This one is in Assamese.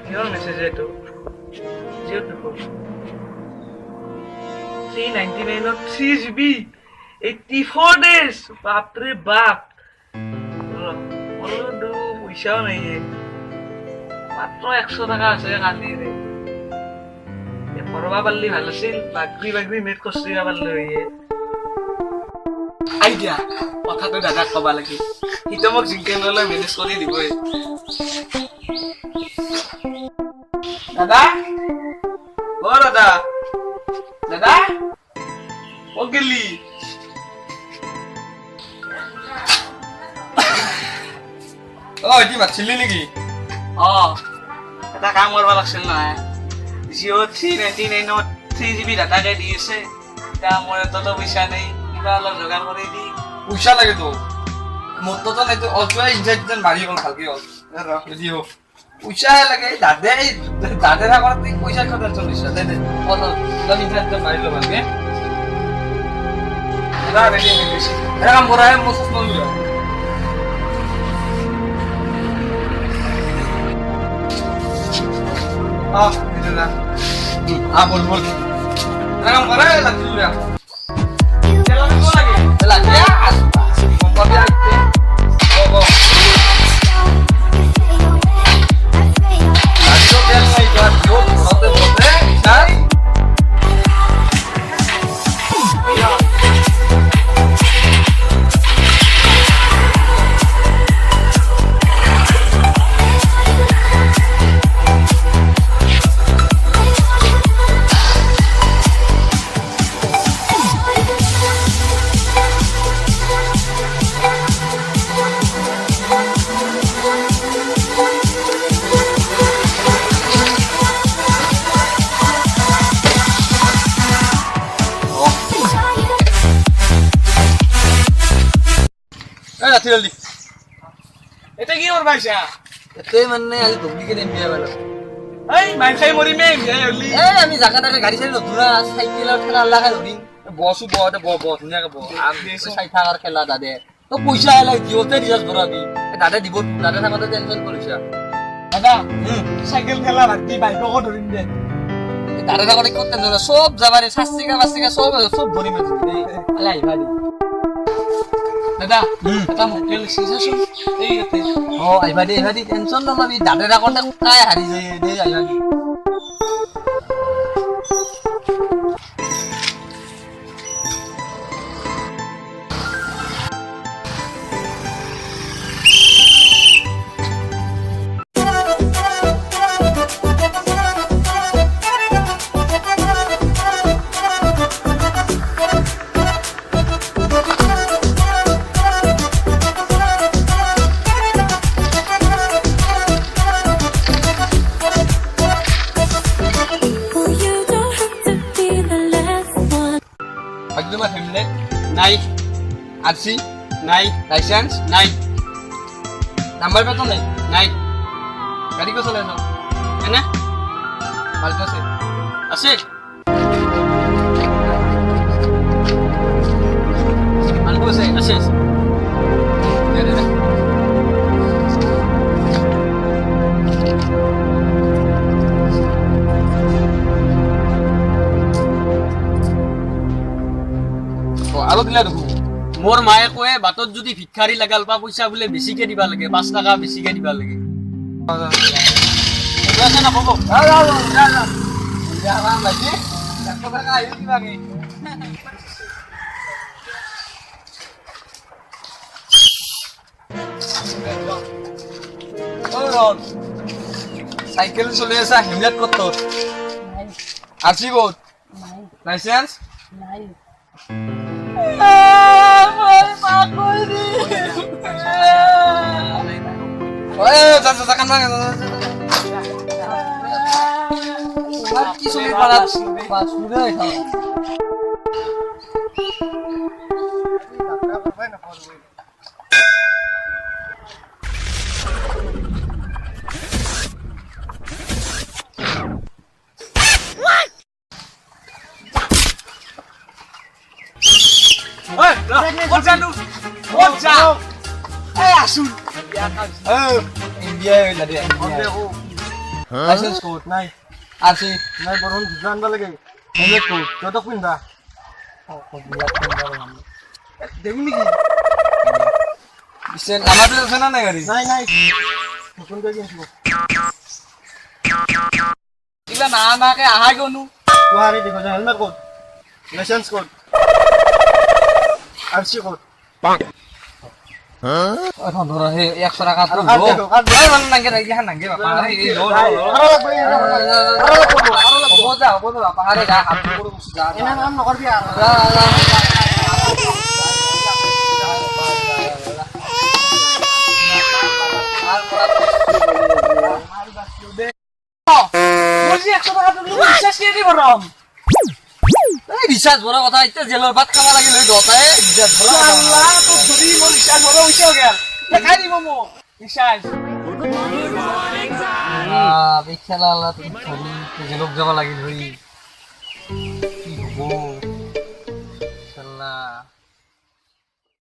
কিহৰ মেছেজ এইটো? জিঅ'ত দেখো 399 3GB 84 days বাপৰে বাপ পইচাও নাই মাত্ৰ 100 টকা আছে কালিৰে ভৰবা পাৰলি ভাল আছিল বাগৰি নেট কষ্ট দিব পাৰলি হয়ে আইডিয়া কথাটো দাদাক কবা লাগে সিটো মোক জিংকে নলে মেনেজ কৰি দিবই দাদা ও দাদা দাদা ও গেলি ও এটি মাছিলি নেকি এটা কাম করবা লাগছিল না জিও 399 3GB ডাটা কে দিয়েছে তা মোর তো পয়সা নেই কিবা অলপ জোগাড় করে দি পয়সা লাগে তো মোর তো নাই তো অল্পই ইনজেকশন মারি গল কালকে দিও পয়সা লাগে দাদে রাখতে তুই পয়সা কথা চলিস দে দে কত দাম ইনজেকশন মারিলো ভালকে না রেডি হয়ে গেছি এরা মোরায় মোসস Nalua itu lah. Bol. Jangan marah lagi dulu ya. Jalan dulu lagi. Jalan ya. Kompor dia itu. Oh. Lanjut dia lagi buat jod, bote, bisa. জলদি এটা কি ওর ভাইসা এতই মানে আজ ডুপ্লিকেট এমবিআই वाला এই মাই খাই মরি মে এমবিআই হলি আমি জায়গাটাকে গাড়ি চালিয়ে নতুনা সাইকেলের খেলা আল্লাহ খাই হরিং বসু বড় ধুনিয়াকে আমি সাই থাকার খেলা দাদে তো পয়সা আইলা জিওতে রিচার্জ ভরাবি দাদা দিব দাদা থাকাতে টেনশন করিস দাদা সাইকেল খেলা রাখতি বাইকও ধরিন দে দাদা থাকাতে করতে না সব যাবারে শাস্তিকা বাস্তিকা সব ভরি মেছে আলাই ভাই দাদা এটা হোটেল সিজেশন এই গতে আইবাদি টেনশন নলবি দাদা থাকাতে কাই হারি যায় দে আইবাদি Agduma helmet নাই আরসি নাই লাইসেন্স নাই নাম্বার পেতো নাই নাই গাড়ি কো চলে আছো এনে মালটো আছে আছে মালটো আছে দে আলো দিলা দেখো মোর মায়ে কয়ে বাটত যদি ভিক্ষাৰী লাগাল পা পইচা বলে বেছিকে দিবা লাগে 5 টাকা বেছিকে দিবা লাগে এটা না বাবু যা আরাম লাগি 100 টাকা আইও দিবা গে ওরন সাইকেল চলে আসা হেমলেট কত নাই আরসি কত নাই লাইসেন্স নাই কি শুনি পারাত শুনে এই আছোন ইণ্ডিয়া দাদে লাইসেন্স কোড নাই আছে নাই বরং জানবা লাগে হেলমেট কোড তো পিনবা দেখুন নাকি পিছে নামাতে আছে না নাই গাড়ি নাই নাই নতুন গাড়ি আনছো কিবা না নাকে আহা গনু তোহারে দেখো helmet code licence code RC code এখন ধরো হে 100 টাকা তো কাট দেখো কাট এই মান নাঙ্গে রাইলে হান নাঙ্গে বাবা আরে এই লো বোঝা পাহাড়ে গা হাত করে বসে যা এনা নাম নকরবি আর বলছি 100 টাকা তুমি বিশ্বাস করে দিব রম এই রিচার্জ বড় কথা ইতে জেলর ভাত খাওয়া লাগি লই দতায় রিচার্জ বড় আল্লাহ তো ধরি মোর রিচার্জ বড় হইছে গেল দেখাই দিব মো রিচার্জ বিছালা আল্লাহ তুমি ধরি জেলক যাবা লাগি ধরি কি হবো